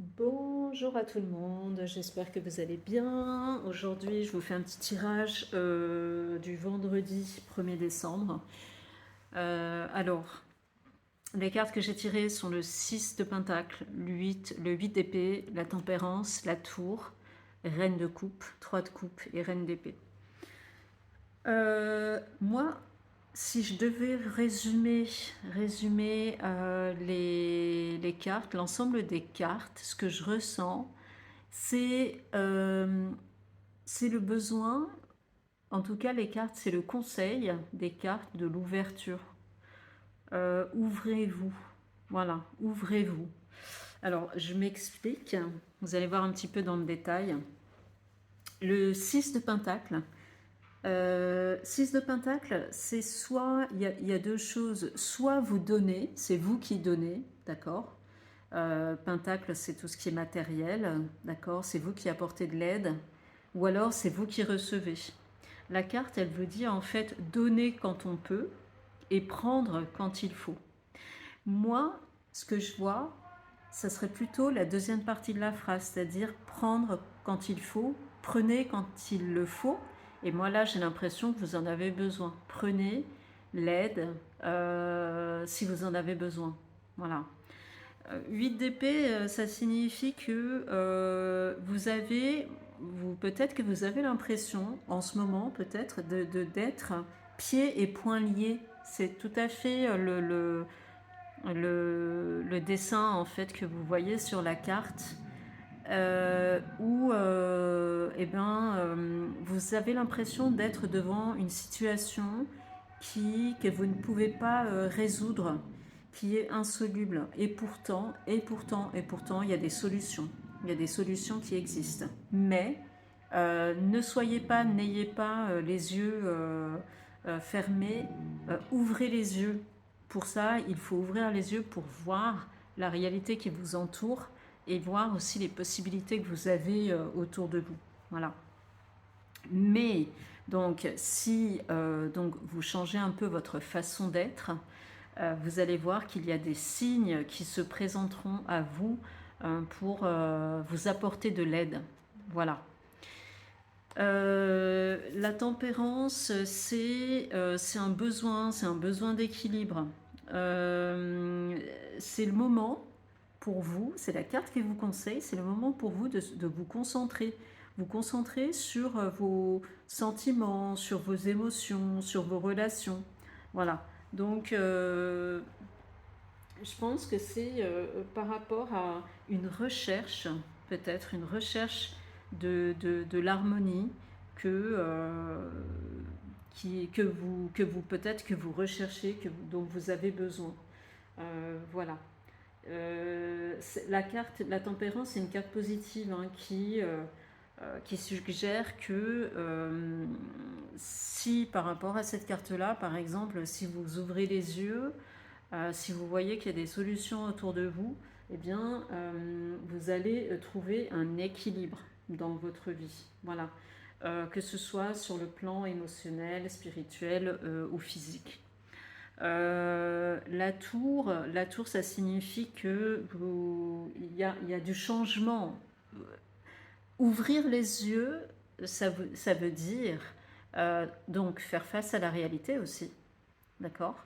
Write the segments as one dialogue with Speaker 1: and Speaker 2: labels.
Speaker 1: Bonjour à tout le monde, j'espère que vous allez bien. Aujourd'hui, je vous fais un petit tirage du vendredi 1er décembre. Alors, les cartes que j'ai tirées sont le 6 de Pentacle, le 8 d'épée, la tempérance, la tour, reine de coupe, 3 de coupe et reine d'épée. Moi, si je devais résumer les cartes, l'ensemble des cartes, ce que je ressens, c'est le besoin, en tout cas les cartes, c'est le conseil des cartes de l'ouverture. Ouvrez-vous, voilà, ouvrez-vous. Alors, je m'explique, vous allez voir un petit peu dans le détail. Le 6 de Pentacle, 6 de Pentacle, c'est soit, il y a deux choses, soit vous donnez, c'est vous qui donnez, d'accord. Pentacle, c'est tout ce qui est matériel, d'accord, c'est vous qui apportez de l'aide, ou alors c'est vous qui recevez. La carte, elle veut dire en fait donner quand on peut et prendre quand il faut. Moi, ce que je vois, ça serait plutôt la deuxième partie de la phrase, c'est-à-dire prendre quand il faut, prenez quand il le faut. Et moi là, j'ai l'impression que vous en avez besoin. Prenez l'aide si vous en avez besoin. Voilà. 8 d'épée, ça signifie que peut-être que vous avez l'impression, en ce moment, peut-être, d'être pieds et poings liés. C'est tout à fait le dessin, en fait, que vous voyez sur la carte, où vous avez l'impression d'être devant une situation que vous ne pouvez pas résoudre, qui est insoluble. Et pourtant, il y a des solutions. Il y a des solutions qui existent. Mais n'ayez pas les yeux fermés. Ouvrez les yeux. Pour ça, il faut ouvrir les yeux pour voir la réalité qui vous entoure et voir aussi les possibilités que vous avez autour de vous. Voilà. Mais donc, si donc vous changez un peu votre façon d'être, vous allez voir qu'il y a des signes qui se présenteront à vous pour vous apporter de l'aide. Voilà. La tempérance, c'est un besoin d'équilibre. C'est le moment pour vous, c'est la carte qui vous conseille, c'est le moment pour vous de vous concentrer sur vos sentiments, sur vos émotions, sur vos relations. Voilà. Donc, je pense que c'est par rapport à une recherche, peut-être une recherche de l'harmonie que, que vous peut-être que vous recherchez, dont vous avez besoin. Voilà. La carte, la tempérance, c'est une carte positive hein, qui suggère que si par rapport à cette carte-là, par exemple, si vous ouvrez les yeux, si vous voyez qu'il y a des solutions autour de vous, eh bien, vous allez trouver un équilibre dans votre vie. Voilà. Que ce soit sur le plan émotionnel, spirituel ou physique. La tour, ça signifie que il y a du changement. Ouvrir les yeux, ça veut dire donc faire face à la réalité aussi, d'accord.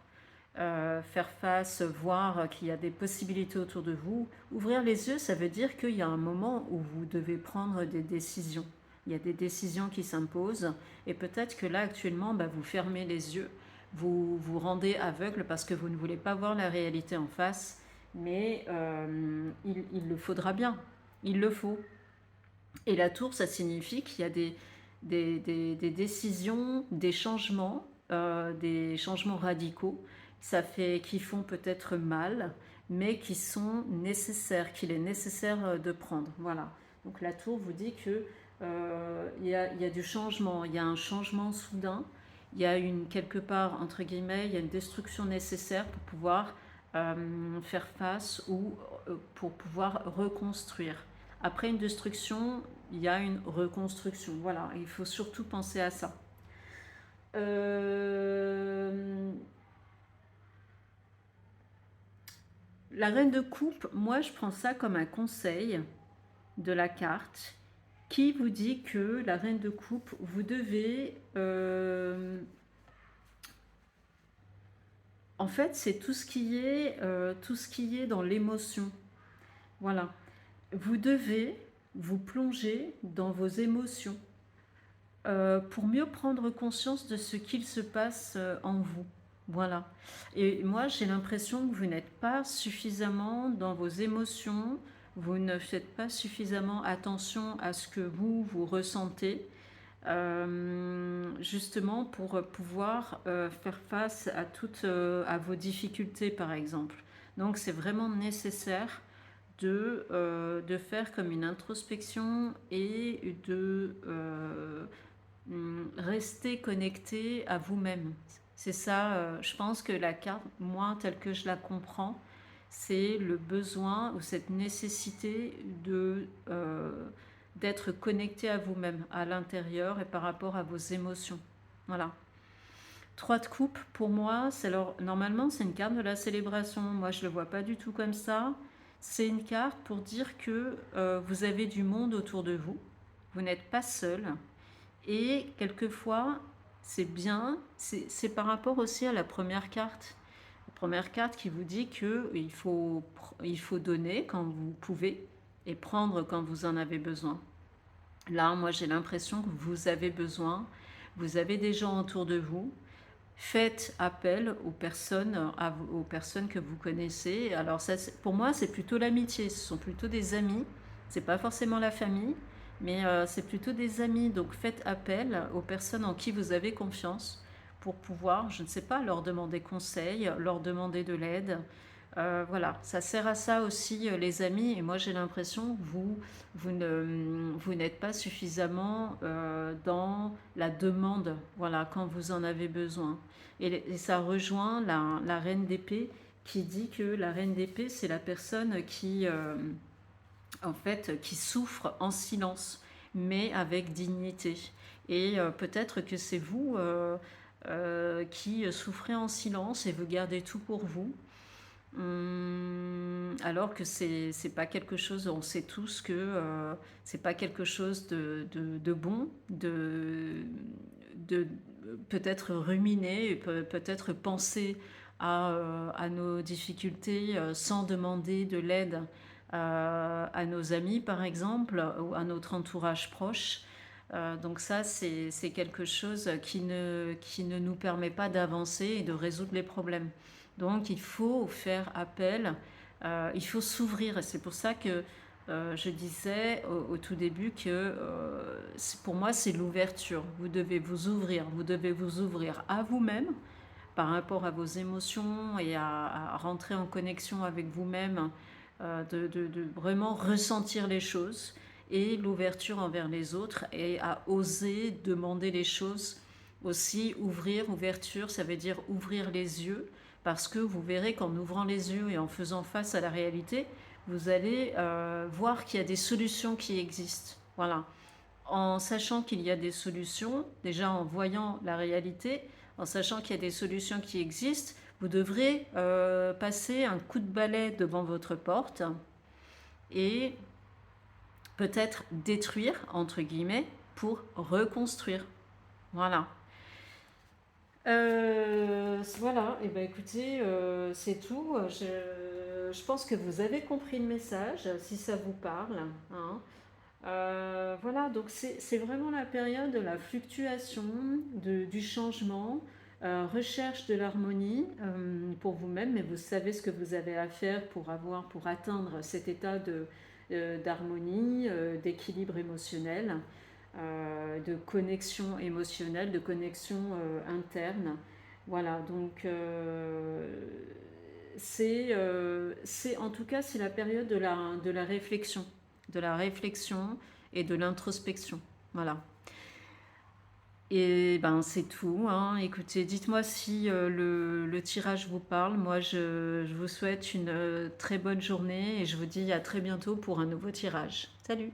Speaker 1: Faire face, voir qu'il y a des possibilités autour de vous. Ouvrir les yeux, ça veut dire qu'il y a un moment où vous devez prendre des décisions. Il y a des décisions qui s'imposent et peut-être que là actuellement, vous fermez les yeux, vous vous rendez aveugle parce que vous ne voulez pas voir la réalité en face, mais il le faudra bien, il le faut. Et la tour, ça signifie qu'il y a des décisions, des changements radicaux, qui font peut-être mal, mais qui sont nécessaires, qu'il est nécessaire de prendre. Voilà. Donc la tour vous dit que il y a du changement, il y a un changement soudain, il y a quelque part, entre guillemets, il y a une destruction nécessaire pour pouvoir faire face ou pour pouvoir reconstruire. Après une destruction, il y a une reconstruction. Voilà, il faut surtout penser à ça. La reine de coupe, moi je prends ça comme un conseil de la carte qui vous dit que la reine de coupe, vous devez... en fait, c'est tout ce qui est dans l'émotion. Voilà. Vous devez vous plonger dans vos émotions pour mieux prendre conscience de ce qu'il se passe en vous. Voilà. Et moi, j'ai l'impression que vous n'êtes pas suffisamment dans vos émotions, vous ne faites pas suffisamment attention à ce que vous ressentez, justement pour pouvoir faire face à à vos difficultés, par exemple. Donc, c'est vraiment nécessaire de faire comme une introspection et rester connecté à vous-même. C'est ça, je pense que la carte, moi, telle que je la comprends, c'est le besoin ou cette nécessité d'être connecté à vous-même, à l'intérieur et par rapport à vos émotions. Voilà. 3 de coupe, pour moi, c'est alors normalement c'est une carte de la célébration. Moi, je le vois pas du tout comme ça. C'est une carte pour dire que vous avez du monde autour de vous. Vous n'êtes pas seul. Et quelquefois, c'est bien. C'est par rapport aussi à la première carte. La première carte qui vous dit que il faut donner quand vous pouvez et prendre quand vous en avez besoin. Là, moi, j'ai l'impression que vous avez besoin. Vous avez des gens autour de vous. Faites appel aux personnes que vous connaissez. Alors ça, pour moi, c'est plutôt l'amitié. Ce sont plutôt des amis. C'est pas forcément la famille, mais c'est plutôt des amis. Donc faites appel aux personnes en qui vous avez confiance pour pouvoir, je ne sais pas, leur demander conseil, leur demander de l'aide. Voilà, ça sert à ça aussi, les amis. Et moi, j'ai l'impression que vous n'êtes pas suffisamment dans la demande, voilà, quand vous en avez besoin. Et ça rejoint la reine d'épée qui dit que la reine d'épée, c'est la personne qui, en fait, qui souffre en silence, mais avec dignité. Et peut-être que c'est vous qui souffrez en silence et vous gardez tout pour vous. Alors que c'est pas quelque chose, on sait tous que c'est pas quelque chose de bon, de peut-être ruminer, peut-être penser à nos difficultés sans demander de l'aide à nos amis par exemple ou à notre entourage proche. Donc ça c'est quelque chose qui ne nous permet pas d'avancer et de résoudre les problèmes. Donc il faut faire appel, il faut s'ouvrir. Et c'est pour ça que je disais au tout début que pour moi c'est l'ouverture. Vous devez vous ouvrir à vous-même par rapport à vos émotions et à rentrer en connexion avec vous-même, de vraiment ressentir les choses et l'ouverture envers les autres et à oser demander les choses aussi. Ouverture, ça veut dire ouvrir les yeux, parce que vous verrez qu'en ouvrant les yeux et en faisant face à la réalité, vous allez voir qu'il y a des solutions qui existent. Voilà. En sachant qu'il y a des solutions, déjà en voyant la réalité, en sachant qu'il y a des solutions qui existent, vous devrez passer un coup de balai devant votre porte et peut-être détruire, entre guillemets, pour reconstruire. Voilà. Voilà, et ben écoutez, c'est tout. Je pense que vous avez compris le message, si ça vous parle, hein. Voilà, donc c'est vraiment la période de la fluctuation, du changement, recherche de l'harmonie pour vous-même, mais vous savez ce que vous avez à faire pour atteindre cet état d'harmonie, d'équilibre émotionnel, de connexion émotionnelle, de connexion interne. Voilà, donc c'est en tout cas c'est la période de la réflexion et de l'introspection. Voilà. Et ben c'est tout, hein. Écoutez, dites-moi si le tirage vous parle. Moi, je vous souhaite une très bonne journée et je vous dis à très bientôt pour un nouveau tirage. Salut!